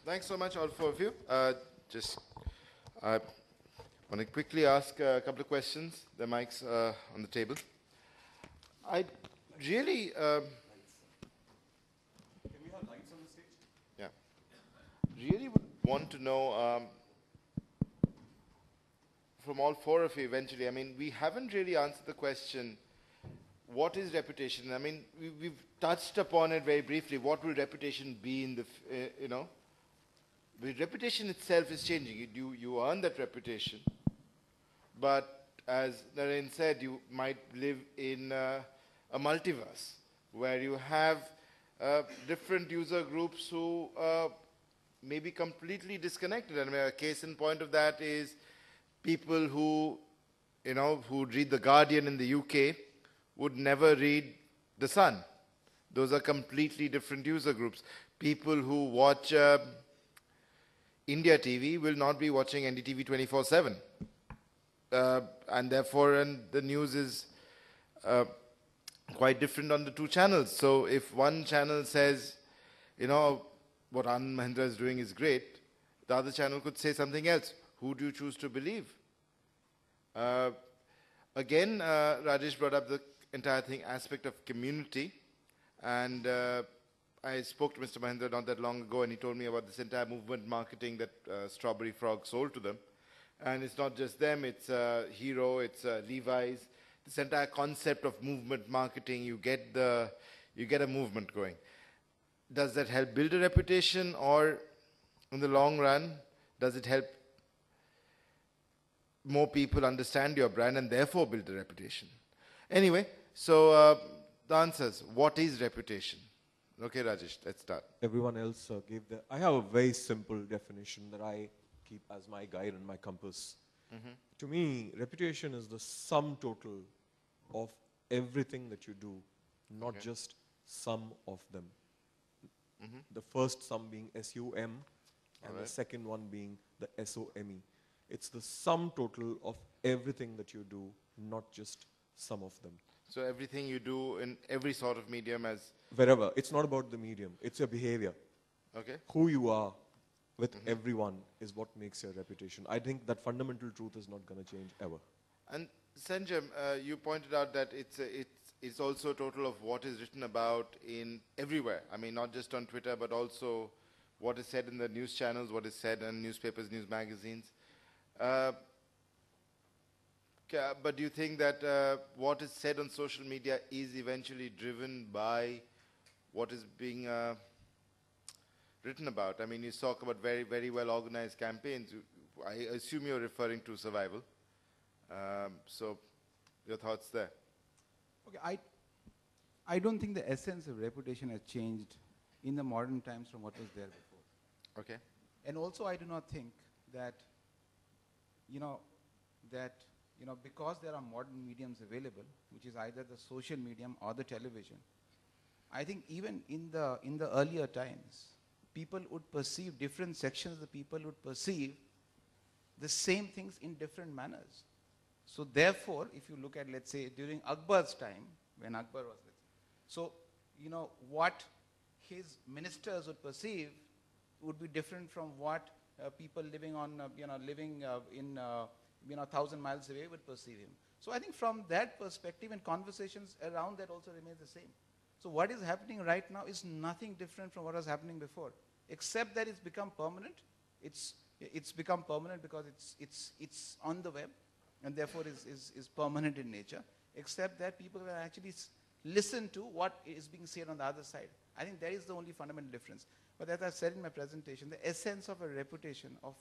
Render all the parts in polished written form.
Thanks so much, all four of you. I want to quickly ask a couple of questions. The mics on the table. I really, Can we have lights on the stage? yeah, really would want to know from all four of you eventually. I mean, we haven't really answered the question, what is reputation? I mean, we've touched upon it very briefly. What will reputation be in the, you know? The reputation itself is changing. You earn that reputation. But as Naren said, you might live in a multiverse where you have different user groups who may be completely disconnected. And a case in point of that is people who, you know, who read The Guardian in the UK would never read The Sun. Those are completely different user groups. People who watch India TV will not be watching NDTV 24/7. And therefore, the news is quite different on the two channels. So if one channel says, you know, what Anand Mahindra is doing is great, the other channel could say something else. Who do you choose to believe? Again, Rajesh brought up the entire thing, aspect of community. And I spoke to Mr. Mahindra not that long ago, and he told me about this entire movement marketing that Strawberry Frog sold to them. And it's not just them, it's Hero, it's Levi's. This entire concept of movement marketing, you get a movement going. Does that help build a reputation, or in the long run, does it help more people understand your brand and therefore build a reputation? Anyway, so the answers. What is reputation? Okay, Rajesh, let's start. Everyone else gave their. I have a very simple definition that I keep as my guide and my compass. To me, reputation is the sum total of everything that you do, not just some of them. The first sum being SUM, and the second one being the SOME. It's the sum total of everything that you do, not just some of them. So everything you do in every sort of medium as... Wherever. It's not about the medium. It's your behavior. Okay. Who you are with everyone is what makes your reputation. I think that fundamental truth is not going to change ever. And Sanjam, you pointed out that it's also a total of what is written about in everywhere. I mean, not just on Twitter, but also what is said in the news channels, what is said in newspapers, news magazines. But do you think that what is said on social media is eventually driven by what is being written about? I mean, you talk about very, very well organized campaigns. I assume you're referring to survival. So your thoughts there? Okay, I don't think the essence of reputation has changed in the modern times from what was there before. Okay. And also I do not think that, because there are modern mediums available, which is either the social medium or the television, I think even in the earlier times, people would perceive, different sections of the people would perceive the same things in different manners. So therefore, if you look at, let's say, during Akbar's time, when Akbar was with, so, what his ministers would perceive would be different from what people living on, living in 1,000 miles away would perceive him. So I think from that perspective, and conversations around that also remain the same. So what is happening right now is nothing different from what was happening before, except that it's become permanent. It's become permanent because it's on the web, and therefore is permanent in nature, except that people will actually listen to what is being said on the other side. I think that is the only fundamental difference. But as I said in my presentation, the essence of a reputation of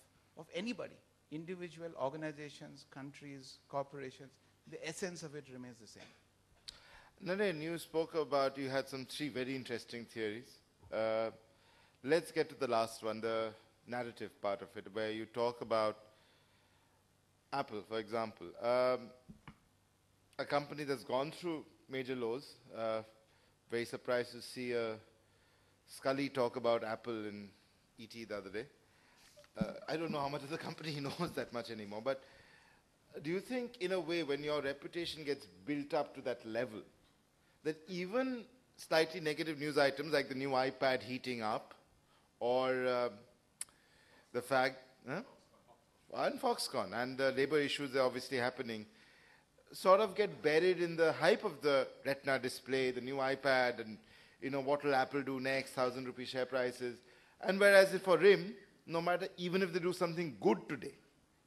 anybody, individual, organizations, countries, corporations, the essence of it remains the same. Naren, you spoke about, you had some 3 very interesting theories. Let's get to the last one, the narrative part of it, where you talk about Apple, for example. A company that's gone through major lows. Very surprised to see Scully talk about Apple in ET the other day. I don't know how much of the company he knows that much anymore, but do you think, in a way, when your reputation gets built up to that level, that even slightly negative news items like the new iPad heating up, or the fact, and Foxconn, and the labor issues that are obviously happening, sort of get buried in the hype of the Retina display, the new iPad, and what will Apple do next, 1,000 rupee share prices. And whereas for RIM, no matter, even if they do something good today,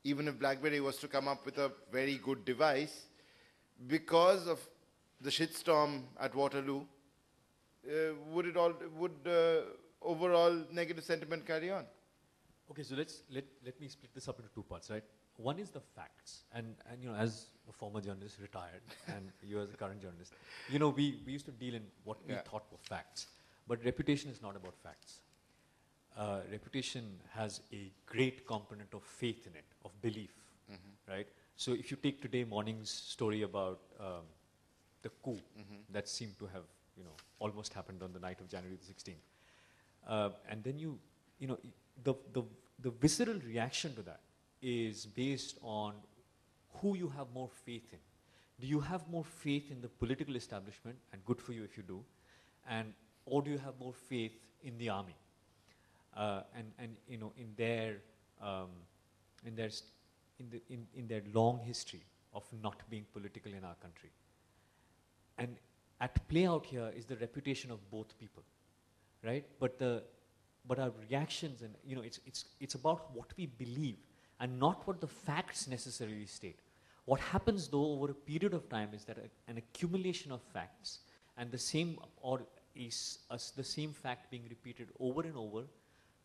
even if BlackBerry was to come up with a very good device, because of the shitstorm at Waterloo, would overall negative sentiment carry on? Okay, so let me split this up into two parts, right? One is the facts, and as a former journalist, retired, and you as a current journalist, we used to deal in what we thought were facts, but reputation is not about facts. Reputation has a great component of faith in it, of belief, right? So if you take today morning's story about the coup that seemed to have, almost happened on the night of January the 16th, and then the visceral reaction to that is based on who you have more faith in. Do you have more faith in the political establishment, and good for you if you do, or do you have more faith in the army, in their long history of not being political in our country? And at play out here is the reputation of both people, right? But our reactions, and it's about what we believe and not what the facts necessarily state. What happens though over a period of time is that an accumulation of facts, and the same the same fact being repeated over and over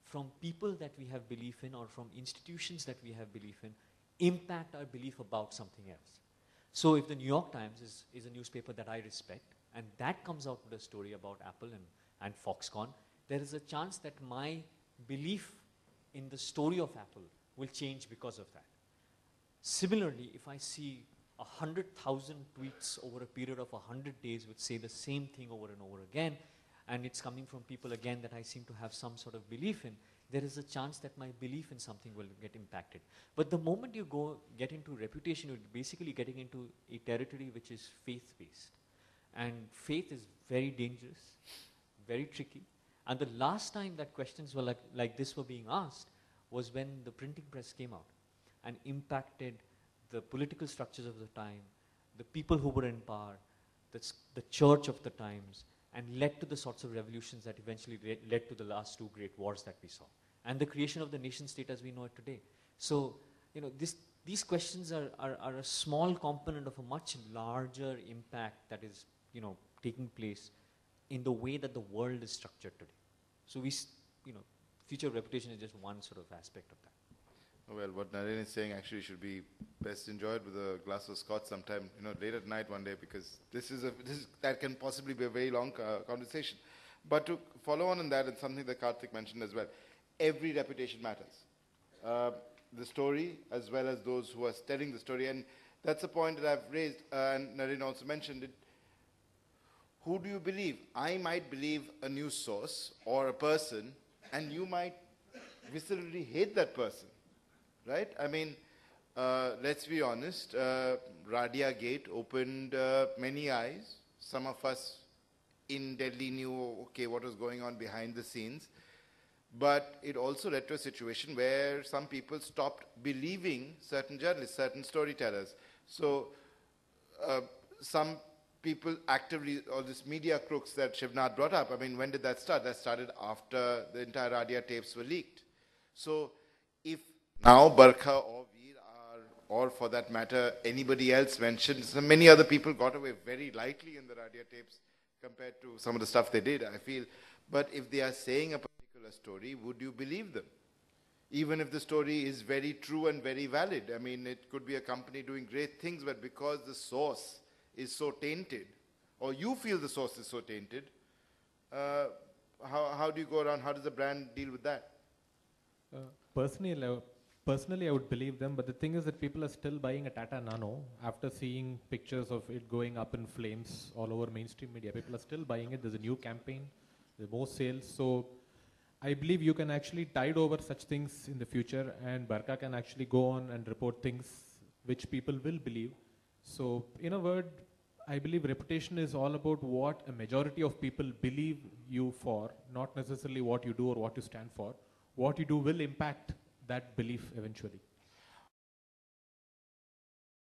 from people that we have belief in or from institutions that we have belief in, impact our belief about something else. So if the New York Times is a newspaper that I respect, and that comes out with a story about Apple and Foxconn, there is a chance that my belief in the story of Apple will change because of that. Similarly, if I see 100,000 tweets over a period of 100 days which say the same thing over and over again, and it's coming from people again that I seem to have some sort of belief in, there is a chance that my belief in something will get impacted. But the moment you get into reputation, you're basically getting into a territory which is faith-based. And faith is very dangerous, very tricky. And the last time that questions were like this were being asked was when the printing press came out and impacted the political structures of the time, the people who were in power, the church of the times, and led to the sorts of revolutions that eventually led to the last two great wars that we saw, and the creation of the nation state as we know it today. So, these questions are a small component of a much larger impact that is, taking place in the way that the world is structured today. So future reputation is just one sort of aspect of that. Well, what Naren is saying actually should be best enjoyed with a glass of scotch sometime, late at night one day, because that can possibly be a very long conversation. But to follow on that, it's something that Karthik mentioned as well. Every reputation matters. The story as well as those who are telling the story. And that's a point that I've raised, and Naren also mentioned it. Who do you believe? I might believe a news source or a person, and you might viscerally hate that person, right? I mean, let's be honest, Radia Gate opened many eyes. Some of us in Delhi knew, okay, what was going on behind the scenes. But it also led to a situation where some people stopped believing certain journalists, certain storytellers. So some people actively, all this media crooks that Shivnath brought up, I mean, when did that start? That started after the entire Radia tapes were leaked. So if now Barkha or Veer or for that matter, anybody else mentioned, so many other people got away very lightly in the Radia tapes compared to some of the stuff they did, I feel. But if they are saying a particular story, would you believe them? Even if the story is very true and very valid. I mean, it could be a company doing great things, but because the source is so tainted, or you feel the source is so tainted, how do you go around, how does the brand deal with that? Personally, I would believe them, but the thing is that people are still buying a Tata Nano after seeing pictures of it going up in flames all over mainstream media. People are still buying it. There's a new campaign, there's more sales. So I believe you can actually tide over such things in the future, and Barkha can actually go on and report things which people will believe. So in a word, I believe reputation is all about what a majority of people believe you for, not necessarily what you do or what you stand for. What you do will impact that belief eventually.